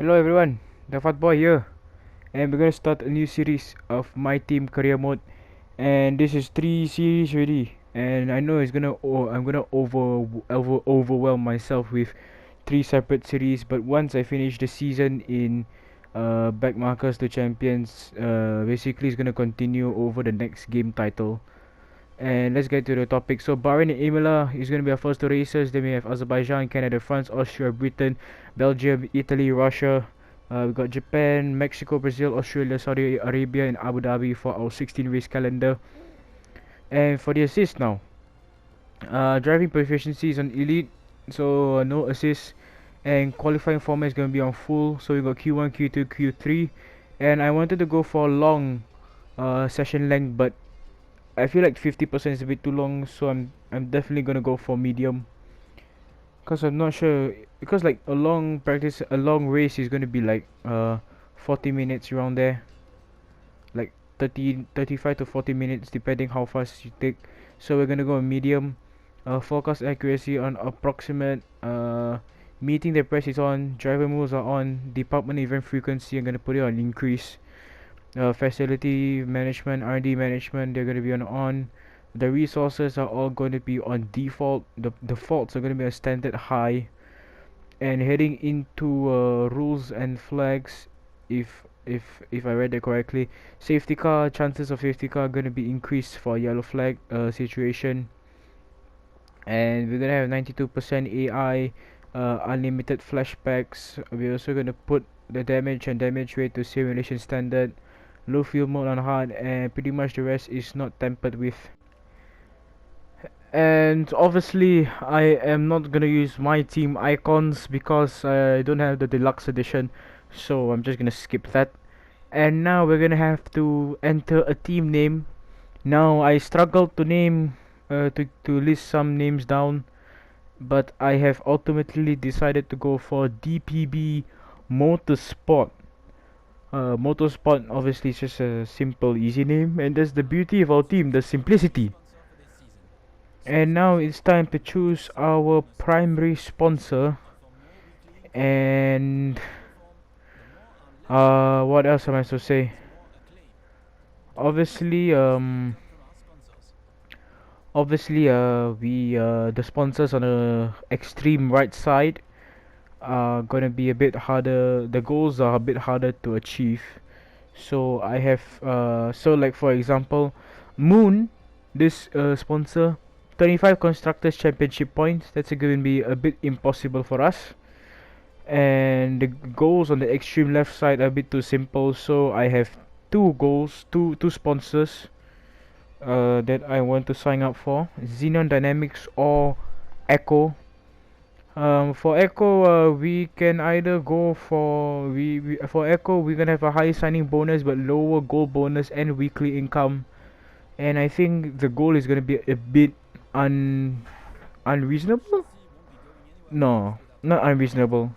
Hello everyone, the Fat Boy here, and we're gonna start a new series of my team career mode. And this is 3 series already, and I know I'm gonna overwhelm myself with 3 separate series. But once I finish the season in Backmarkers to Champions, basically it's gonna continue over the next game title. And let's get to the topic. So Bahrain and Imola is going to be our first two races. Then we have Azerbaijan, Canada, France, Austria, Britain, Belgium, Italy, Russia. We've got Japan, Mexico, Brazil, Australia, Saudi Arabia, and Abu Dhabi for our 16 race calendar. And for the assist now, driving proficiency is on elite, so no assist. And qualifying format is going to be on full. So we got Q1, Q2, Q3. And I wanted to go for long session length, but I feel like 50% is a bit too long, so I'm definitely gonna go for medium. Cause I'm not sure, because like a long race is gonna be like 40 minutes around there, like 35 to 40 minutes depending how fast you take. So we're gonna go medium. Forecast accuracy on approximate. Meeting the press is on. Driver moves are on. Department event frequency, I'm gonna put it on increase. Facility management, R&D management, they're going to be on. The resources are all going to be on default. The defaults are going to be a standard high. And heading into rules and flags, if I read that correctly, safety car, chances of safety car are going to be increased for yellow flag situation. And we're going to have 92% AI, unlimited flashbacks. We're also going to put the damage and damage rate to simulation standard, low fuel mode on hard, and pretty much the rest is not tempered with. And obviously I am not gonna use my team icons because I don't have the deluxe edition, so I'm just gonna skip that. And now we're gonna have to enter a team name. Now I struggled to name to list some names down, but I have ultimately decided to go for DPB Motorsport. Motorsport obviously is just a simple, easy name, and that's the beauty of our team, the simplicity. And now it's time to choose our primary sponsor. And what else am I supposed to say? Obviously, we the sponsors on the extreme right side are gonna be a bit harder. The goals are a bit harder to achieve. So I have so like for example, Moon, this sponsor, 25 constructors championship points. That's gonna be a bit impossible for us. And the goals on the extreme left side are a bit too simple. So I have two sponsors that I want to sign up for: Xenon Dynamics or Echo. For Echo, we can either go for for Echo we're gonna have a high signing bonus but lower goal bonus and weekly income, and I think the goal is gonna be a bit unreasonable. No, not unreasonable.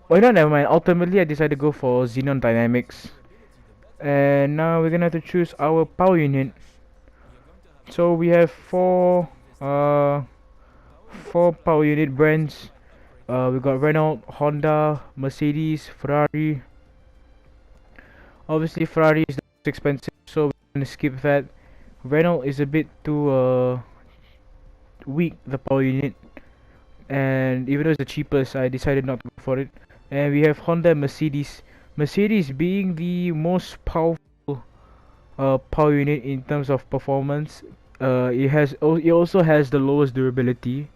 Why not? Never mind. Ultimately, I decided to go for Xenon Dynamics, and now we're gonna have to choose our power unit. So we have four power unit brands. We got Renault, Honda, Mercedes, Ferrari. Obviously, Ferrari is the most expensive, so we're gonna skip that. Renault is a bit too weak, the power unit, and even though it's the cheapest, I decided not to go for it. And we have Honda and Mercedes. Mercedes being the most powerful power unit in terms of performance. It also has the lowest durability,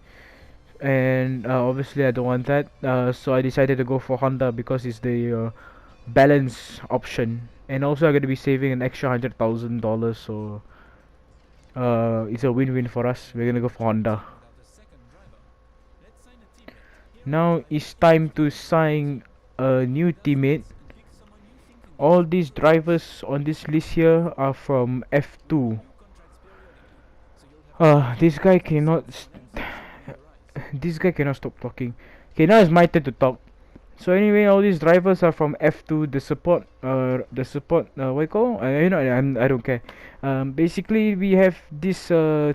and obviously I don't want that. So I decided to go for Honda because it's the balance option, and also I'm gonna be saving an extra $100,000. So it's a win-win for us. We're gonna go for Honda. Now it's time to sign a new teammate. All these drivers on this list here are from F2. This guy cannot. This guy cannot stop talking. Okay, now it's my turn to talk. So anyway, all these drivers are from F2. The support, what you call? I don't care. Basically, we have this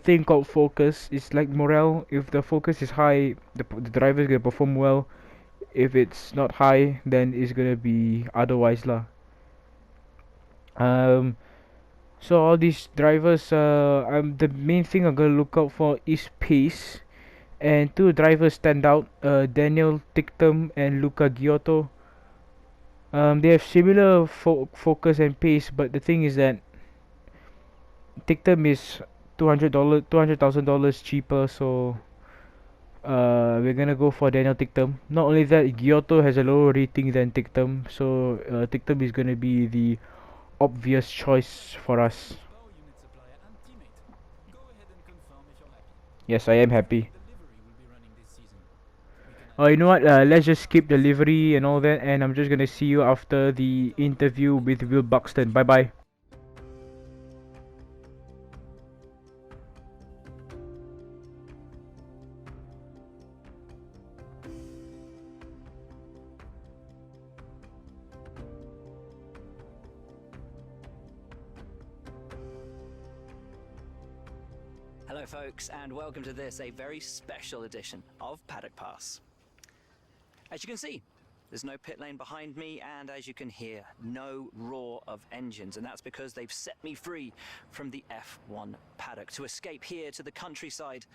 thing called focus. It's like morale. If the focus is high, the driver is gonna perform well. If it's not high, then it's gonna be otherwise lah. Um, so all these drivers, the main thing I'm gonna look out for is pace, and two drivers stand out, Daniel Ticktum and Luca Giotto. They have similar focus and pace, but the thing is that Ticktum is $200,000 cheaper, so we're gonna go for Daniel Ticktum. Not only that, Giotto has a lower rating than Ticktum, so Ticktum is gonna be the obvious choice for us. Yes, I am happy. Oh, you know what? Let's just skip the livery and all that, and I'm just gonna see you after the interview with Will Buxton. Bye bye. Hello folks, and welcome to this, a very special edition of Paddock Pass. As you can see, there's no pit lane behind me, and as you can hear, no roar of engines, and that's because they've set me free from the F1 paddock to escape here to the countryside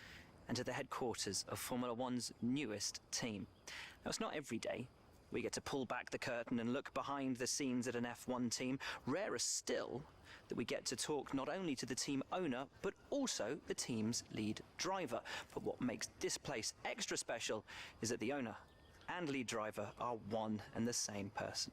and to the headquarters of Formula One's newest team. Now, it's not every day we get to pull back the curtain and look behind the scenes at an F1 team. Rarer still that we get to talk not only to the team owner, but also the team's lead driver. But what makes this place extra special is that the owner and lead driver are one and the same person.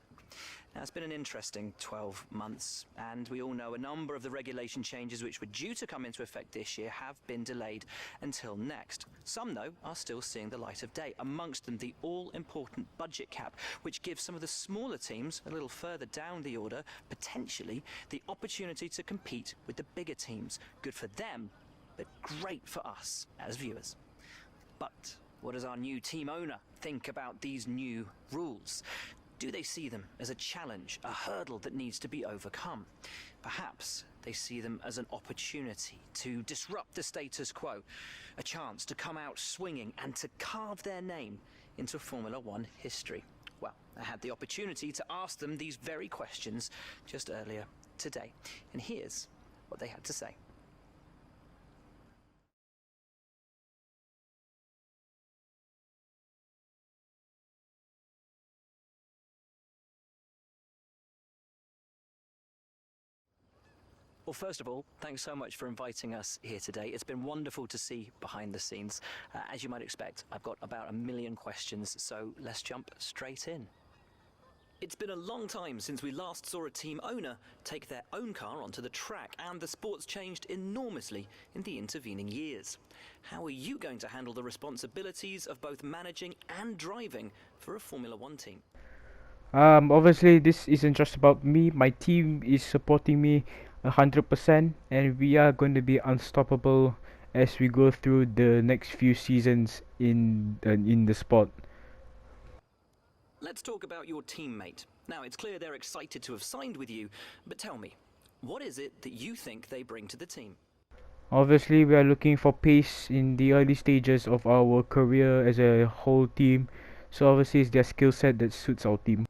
Now, it's been an interesting 12 months, and we all know a number of the regulation changes which were due to come into effect this year have been delayed until next. Some, though, are still seeing the light of day, amongst them the all-important budget cap, which gives some of the smaller teams a little further down the order, potentially, the opportunity to compete with the bigger teams. Good for them, but great for us as viewers. But what does our new team owner think about these new rules? Do they see them as a challenge, a hurdle that needs to be overcome? Perhaps they see them as an opportunity to disrupt the status quo, a chance to come out swinging and to carve their name into Formula One history. Well, I had the opportunity to ask them these very questions just earlier today, and here's what they had to say. Well, first of all, thanks so much for inviting us here today. It's been wonderful to see behind the scenes. As you might expect, I've got about a million questions, so let's jump straight in. It's been a long time since we last saw a team owner take their own car onto the track, and the sport's changed enormously in the intervening years. How are you going to handle the responsibilities of both managing and driving for a Formula One team? Obviously, this isn't just about me. My team is supporting me 100%, and we are going to be unstoppable as we go through the next few seasons in the sport. Let's talk about your teammate. Now, it's clear they're excited to have signed with you, but tell me, what is it that you think they bring to the team? Obviously, we are looking for pace in the early stages of our career as a whole team. So obviously, it's their skill set that suits our team.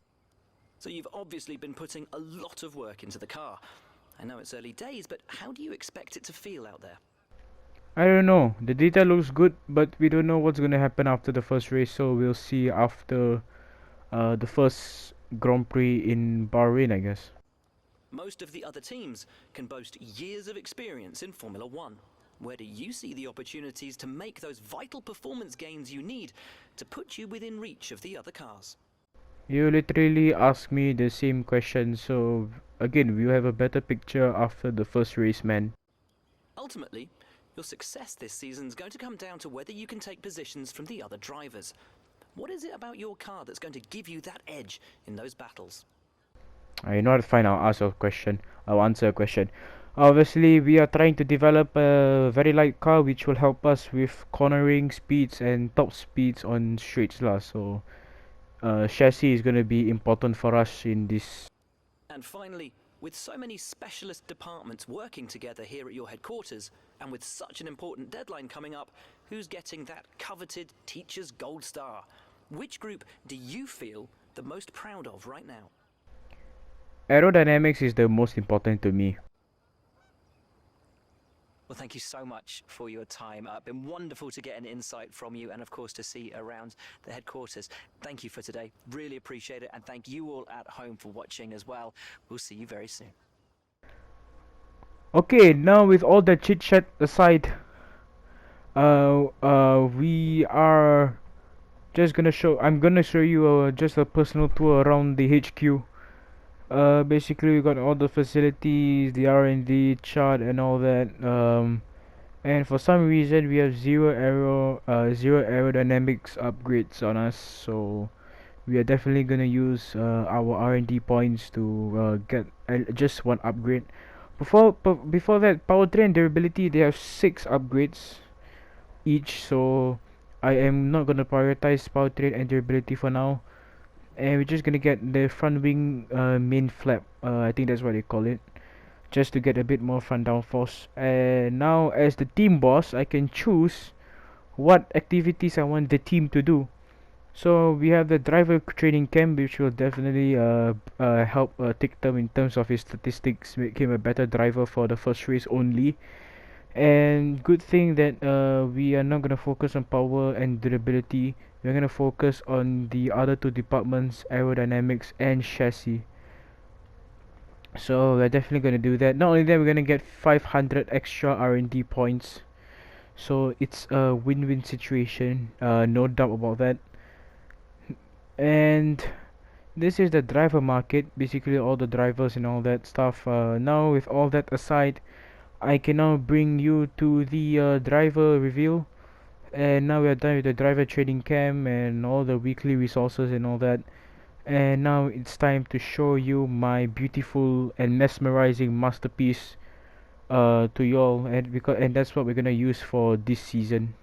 So you've obviously been putting a lot of work into the car. I know it's early days, but how do you expect it to feel out there? I don't know. The data looks good, but we don't know what's gonna happen after the first race. So we'll see after the first Grand Prix in Bahrain, I guess. Most of the other teams can boast years of experience in Formula One. Where do you see the opportunities to make those vital performance gains you need to put you within reach of the other cars? You literally asked me the same question, so again, we'll have a better picture after the first race, man. Ultimately, your success this season is going to come down to whether you can take positions from the other drivers. What is it about your car that's going to give you that edge in those battles? I know how to find. I'll ask a question. I'll answer a question. Obviously, we are trying to develop a very light car which will help us with cornering speeds and top speeds on straights lah. So, chassis is gonna be important for us in this. And finally, with so many specialist departments working together here at your headquarters, and with such an important deadline coming up, who's getting that coveted Teacher's Gold Star? Which group do you feel the most proud of right now? Aerodynamics is the most important to me. Well, thank you so much for your time. Been wonderful to get an insight from you and, of course, to see around the headquarters. Thank you for today. Really appreciate it. And thank you all at home for watching as well. We'll see you very soon. Okay, now with all the chit chat aside, we are just gonna show. I'm gonna show you just a personal tour around the HQ. Basically, we got all the facilities, the R&D chart, and all that. And for some reason, we have zero aerodynamics upgrades on us. So we are definitely gonna use our R&D points to get just one upgrade. Before that, powertrain durability, they have 6 upgrades each. So I am not gonna prioritize powertrain and durability for now, and we're just gonna get the front wing main flap. I think that's what they call it, just to get a bit more front downforce. And now, as the team boss, I can choose what activities I want the team to do. So we have the driver training camp, which will definitely help Tictum in terms of his statistics, make him a better driver for the first race only. And good thing that we are not gonna focus on power and durability. We're gonna focus on the other 2 departments, aerodynamics and chassis. So we're definitely gonna do that. Not only that, we're gonna get 500 extra R&D points. So it's a win-win situation, no doubt about that. And this is the driver market, basically all the drivers and all that stuff. Now with all that aside, I can now bring you to the driver reveal. And now we are done with the driver training camp and all the weekly resources and all that. And now it's time to show you my beautiful and mesmerizing masterpiece to y'all, and that's what we're gonna use for this season.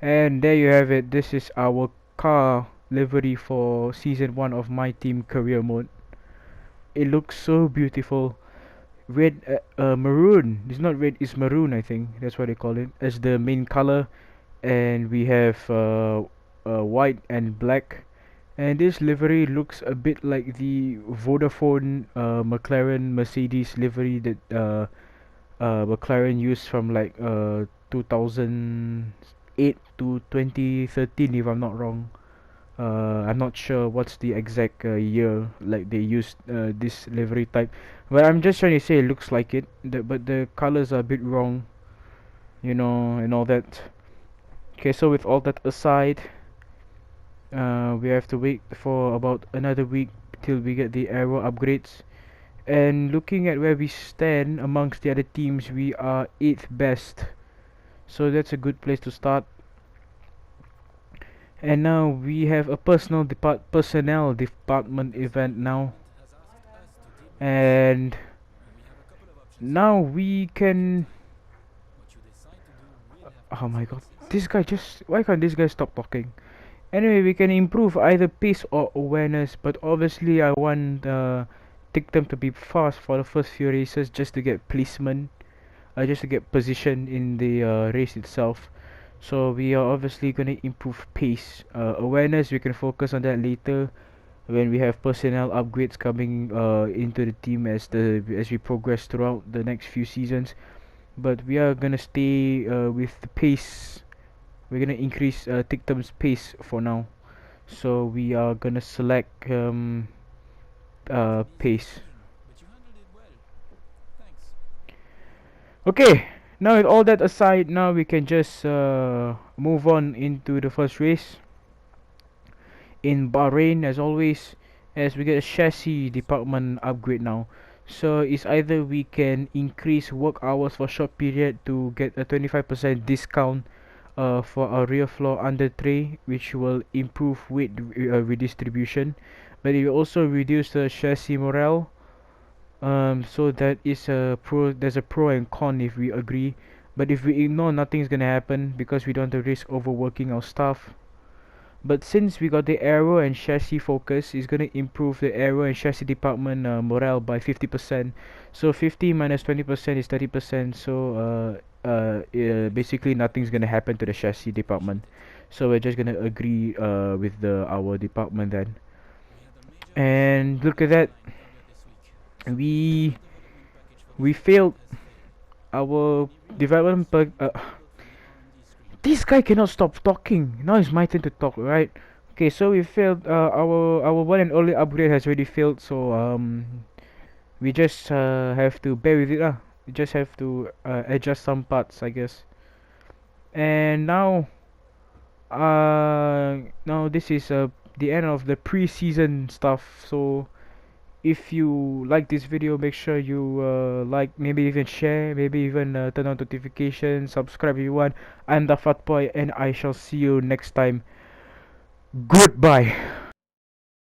And there you have it. This is our car livery for season 1 of my team career mode. It looks so beautiful. Red, maroon. It's not red, it's maroon, I think. That's what they call it, as the main color. And we have white and black. And this livery looks a bit like the Vodafone McLaren Mercedes livery that McLaren used from like 2008 to 2013, if I'm not wrong. I'm not sure what's the exact year like they used this livery type, but I'm just trying to say it looks like it. But the colors are a bit wrong, and all that. Okay, so with all that aside, we have to wait for about another week till we get the aero upgrades. And looking at where we stand amongst the other teams, we are 8th best. So that's a good place to start. And now we have a personnel department event now. And now we can... Oh my god. Why can't this guy stop talking? Anyway, we can improve either pace or awareness. But obviously I want take them to be fast for the first few races, just to get placement. Just to get position in the race itself. So we are obviously going to improve pace. Awareness, we can focus on that later when we have personnel upgrades coming into the team as we progress throughout the next few seasons. But we are gonna stay with the pace. We're gonna increase Tictum's pace for now. So we are gonna select pace. Okay, now with all that aside, now we can just move on into the first race in Bahrain, as always, as we get a chassis department upgrade now. So it's either we can increase work hours for short period to get a 25% discount for our rear floor under tray, which will improve weight redistribution, but it will also reduce the chassis morale. So that is a pro. There's a pro and con if we agree, but if we ignore, nothing's gonna happen because we don't want to risk overworking our staff. But since we got the aero and chassis focus, it's gonna improve the aero and chassis department morale by 50%. So 50 minus 20% is 30%. So basically nothing's gonna happen to the chassis department. So we're just gonna agree with our department then. And look at that, we failed our development. This guy cannot stop talking. Now it's my turn to talk, right? Okay, so we failed. Our one and only upgrade has already failed. So we just have to bear with it lah. We just have to adjust some parts, I guess. And now this is the end of the pre-season stuff. So if you like this video, make sure you like, maybe even share, maybe even turn on notifications, subscribe if you want. I'm the Fat Boy, and I shall see you next time. Goodbye.